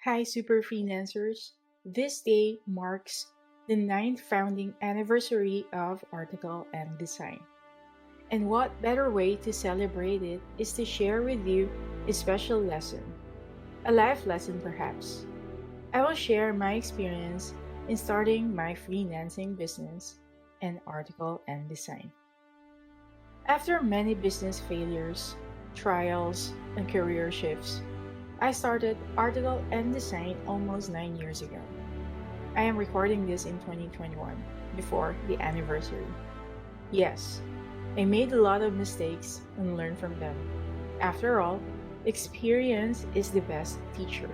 Hi, super freelancers. This day marks the ninth founding anniversary of Article and Design. And what better way to celebrate it is to share with you a special lesson, a life lesson perhaps. I will share my experience in starting my freelancing business and Article and Design. After many business failures, trials, and career shifts, I started Article and Design almost 9 years ago. I am recording this in 2021, before the anniversary. Yes, I made a lot of mistakes and learned from them. After all, experience is the best teacher.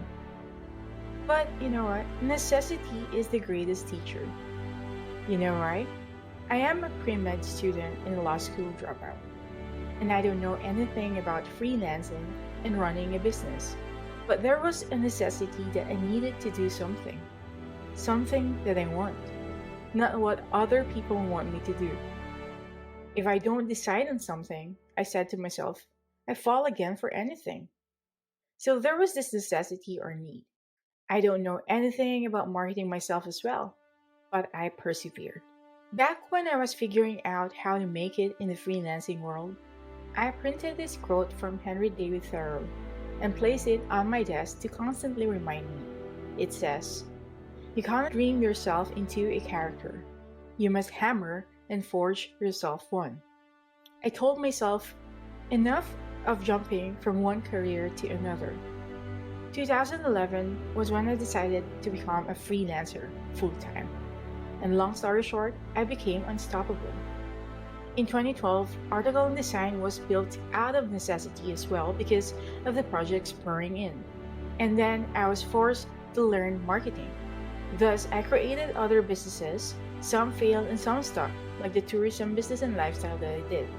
But you know what? Necessity is the greatest teacher. You know why? I am a pre-med student and a law school dropout, and I don't know anything about freelancing and running a business. But there was a necessity that I needed to do something. Something that I want, not what other people want me to do. If I don't decide on something, I said to myself, I fall again for anything. So there was this necessity or need. I don't know anything about marketing myself as well, but I persevered. Back when I was figuring out how to make it in the freelancing world, I printed this quote from Henry David Thoreau and placed it on my desk to constantly remind me. It says, you cannot dream yourself into a character. You must hammer and forge yourself one. I told myself, enough of jumping from one career to another. 2011 was when I decided to become a freelancer full time. And long story short, I became unstoppable. In 2012, Article and Design was built out of necessity as well because of the projects pouring in. And then I was forced to learn marketing. Thus, I created other businesses. Some failed and some stuck, like the tourism business and lifestyle that I did.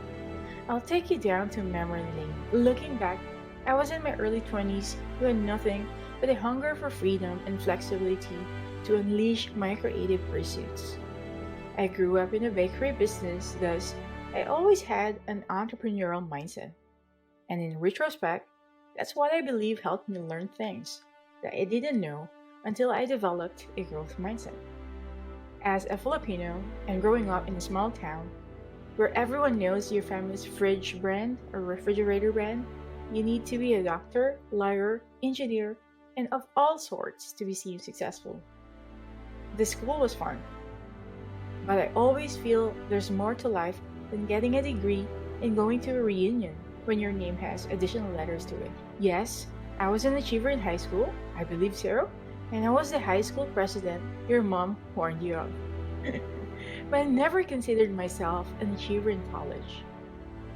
I'll take you down to memory lane. Looking back, I was in my early 20s who had nothing but a hunger for freedom and flexibility to unleash my creative pursuits. I grew up in a bakery business, thus, I always had an entrepreneurial mindset. And in retrospect, that's what I believe helped me learn things that I didn't know until I developed a growth mindset. As a Filipino and growing up in a small town where everyone knows your family's fridge brand or refrigerator brand, you need to be a doctor, lawyer, engineer, and of all sorts to be seen successful. The school was fun, but I always feel there's more to life than getting a degree and going to a reunion when your name has additional letters to it. Yes, I was an achiever in high school, I believe so, and I was the high school president your mom warned you of. But I never considered myself an achiever in college.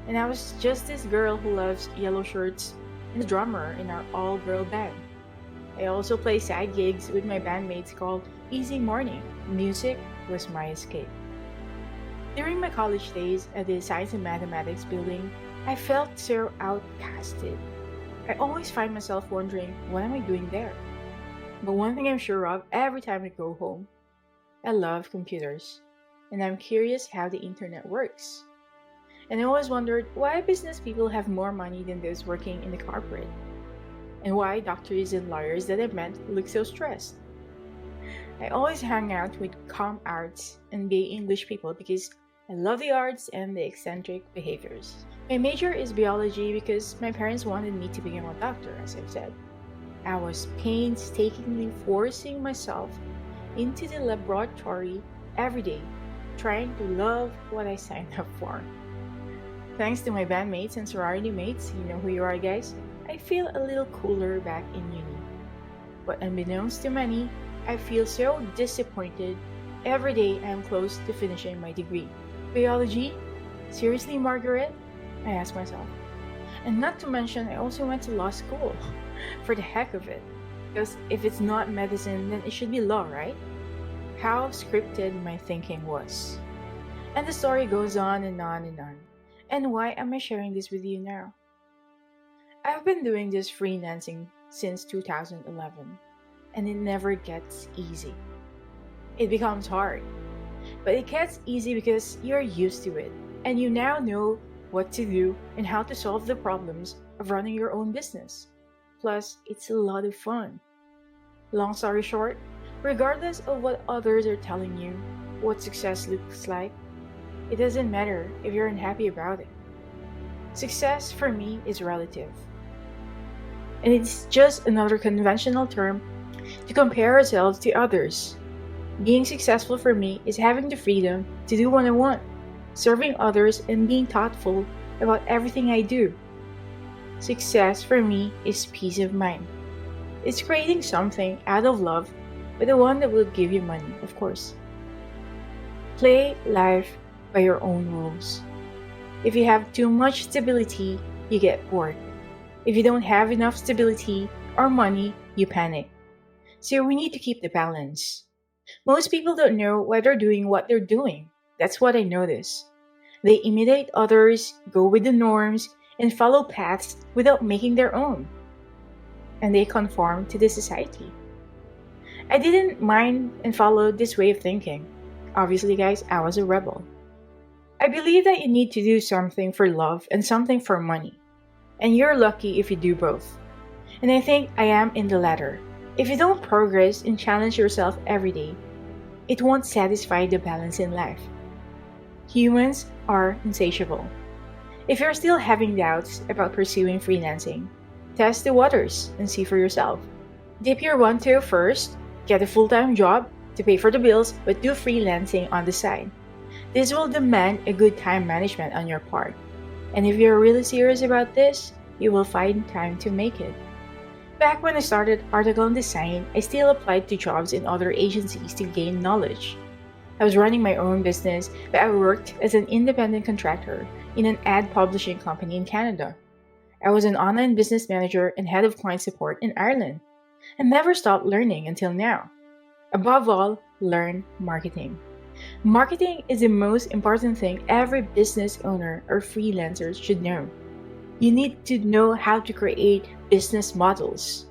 And I was just this girl who loves yellow shirts and the drummer in our all-girl band. I also play side gigs with my bandmates called Easy Morning. Music was my escape. During my college days at the Science and Mathematics building, I felt so outcasted. I always find myself wondering, what am I doing there? But one thing I'm sure of every time I go home, I love computers, and I'm curious how the internet works. And I always wondered why business people have more money than those working in the corporate, and why doctors and lawyers that I met look so stressed. I always hang out with calm arts and BA English people because I love the arts and the eccentric behaviors. My major is biology because my parents wanted me to become a doctor, as I've said. I was painstakingly forcing myself into the laboratory every day, trying to love what I signed up for. Thanks to my bandmates and sorority mates, you know who you are, guys, I feel a little cooler back in uni. But unbeknownst to many, I feel so disappointed every day I am close to finishing my degree. Biology? Seriously, Margaret? I ask myself. And not to mention, I also went to law school for the heck of it. Because if it's not medicine, then it should be law, right? How scripted my thinking was. And the story goes on and on and on. And why am I sharing this with you now? I've been doing this freelancing since 2011, and it never gets easy. It becomes hard, but it gets easy because you're used to it, and you now know what to do and how to solve the problems of running your own business. Plus, it's a lot of fun. Long story short, regardless of what others are telling you, what success looks like, it doesn't matter if you're unhappy about it. Success for me is relative, and it's just another conventional term to compare ourselves to others. Being successful for me is having the freedom to do what I want, serving others, and being thoughtful about everything I do. Success for me is peace of mind. It's creating something out of love, but the one that will give you money, of course. Play life by your own rules. If you have too much stability, you get bored. If you don't have enough stability or money, you panic. So we need to keep the balance. Most people don't know why they're doing what they're doing. That's what I notice. They imitate others, go with the norms, and follow paths without making their own. And they conform to the society. I didn't mind and follow this way of thinking. Obviously, guys, I was a rebel. I believe that you need to do something for love and something for money. And you're lucky if you do both. And I think I am in the latter. If you don't progress and challenge yourself every day, it won't satisfy the balance in life. Humans are insatiable. If you're still having doubts about pursuing freelancing, test the waters and see for yourself. Dip your one toe first, get a full-time job to pay for the bills, but do freelancing on the side. This will demand a good time management on your part. And if you're really serious about this, you will find time to make it. Back when I started article and design, I still applied to jobs in other agencies to gain knowledge. I was running my own business, but I worked as an independent contractor in an ad publishing company in Canada. I was an online business manager and head of client support in Ireland, and never stopped learning until now. Above all, learn marketing. Marketing is the most important thing every business owner or freelancer should know. You need to know how to create business models.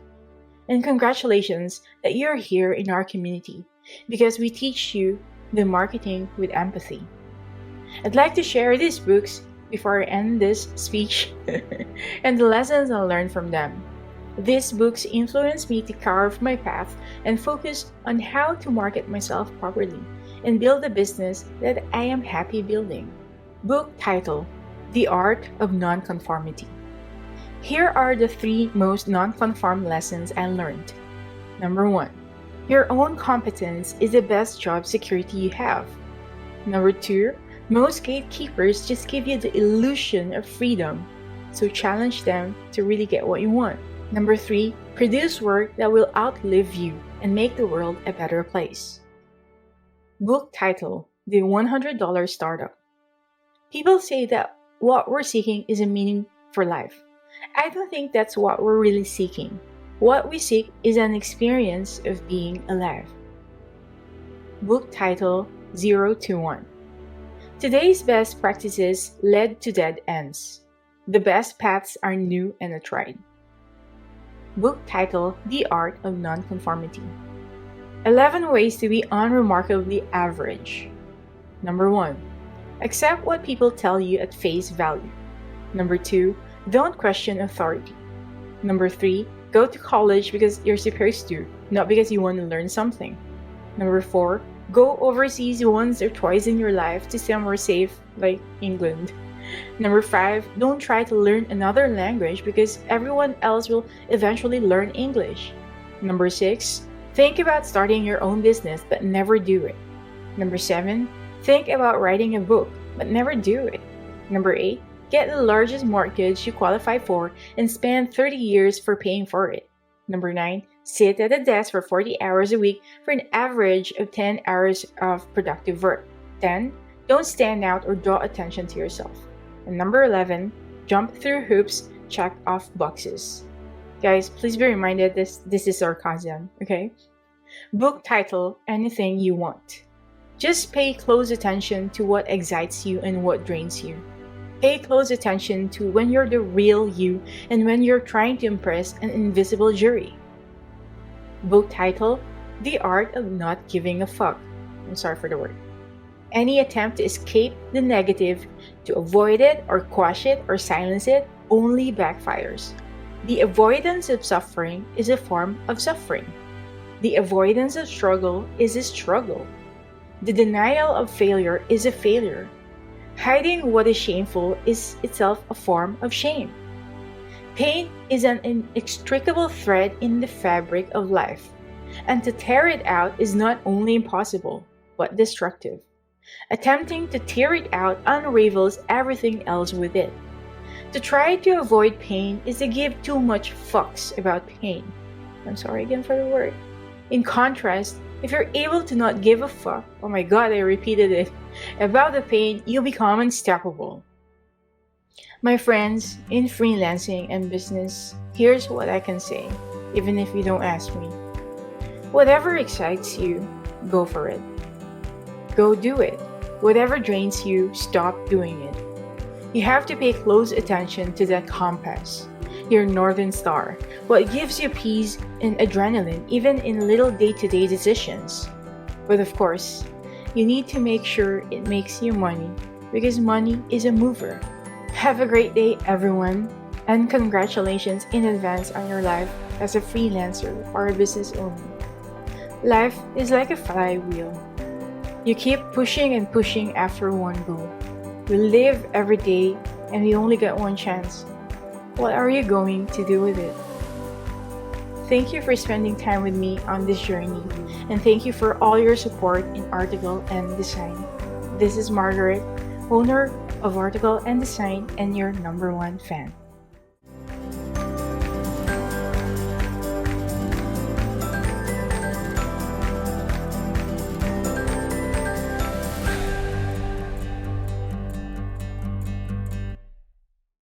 And congratulations that you're here in our community because we teach you the marketing with empathy. I'd like to share these books before I end this speech and the lessons I learned from them. These books influenced me to carve my path and focus on how to market myself properly and build a business that I am happy building. Book title: The Art of Nonconformity. Here are the 3 most nonconform lessons I learned. Number 1. Your own competence is the best job security you have. Number 2. Most gatekeepers just give you the illusion of freedom, so challenge them to really get what you want. Number 3. Produce work that will outlive you and make the world a better place. Book title: The $100 Startup. People say that what we're seeking is a meaning for life. I don't think that's what we're really seeking. What we seek is an experience of being alive. Book title: 0 to 1. Today's best practices led to dead ends. The best paths are new and untried. Book title: The Art of Nonconformity. 11 ways to be unremarkably average. Number 1. Accept what people tell you at face value. Number 2. Don't question authority. Number 3. Go to college because you're supposed to, not because you want to learn something. Number 4. Go overseas once or twice in your life to somewhere safe like England. Number 5. Don't try to learn another language because everyone else will eventually learn English. Number 6. Think about starting your own business but never do it. Number 7. Think about writing a book but never do it. Number 8. Get the largest mortgage you qualify for and spend 30 years for paying for it. Number 9. Sit at a desk for 40 hours a week for an average of 10 hours of productive work. 10. Don't stand out or draw attention to yourself. And number 11. Jump through hoops, check off boxes. Guys, please be reminded this is sarcasm, okay? Book title: Anything You Want. Just pay close attention to what excites you and what drains you. Pay close attention to when you're the real you and when you're trying to impress an invisible jury. Book title: The Art of Not Giving a Fuck. I'm sorry for the word. Any attempt to escape the negative, to avoid it or quash it or silence it, only backfires. The avoidance of suffering is a form of suffering. The avoidance of struggle is a struggle. The denial of failure is a failure. Hiding what is shameful is itself a form of shame. Pain is an inextricable thread in the fabric of life, and to tear it out is not only impossible, but destructive. Attempting to tear it out unravels everything else with it. To try to avoid pain is to give too much fucks about pain. I'm sorry again for the word. In contrast, if you're able to not give a fuck, oh my god, I repeated it, about the pain, you become unstoppable. My friends, in freelancing and business, here's what I can say, even if you don't ask me. Whatever excites you, go for it. Go do it. Whatever drains you, stop doing it. You have to pay close attention to that compass, your northern star, what gives you peace and adrenaline even in little day-to-day decisions. But of course, you need to make sure it makes you money, because money is a mover. Have a great day, everyone, and congratulations in advance on your life as a freelancer or a business owner. Life is like a flywheel. You keep pushing and pushing after one goal. We live every day and we only get one chance. What are you going to do with it? Thank you for spending time with me on this journey, and thank you for all your support in Article and Design. This is Margaret, owner of Article and Design, and your #1 fan.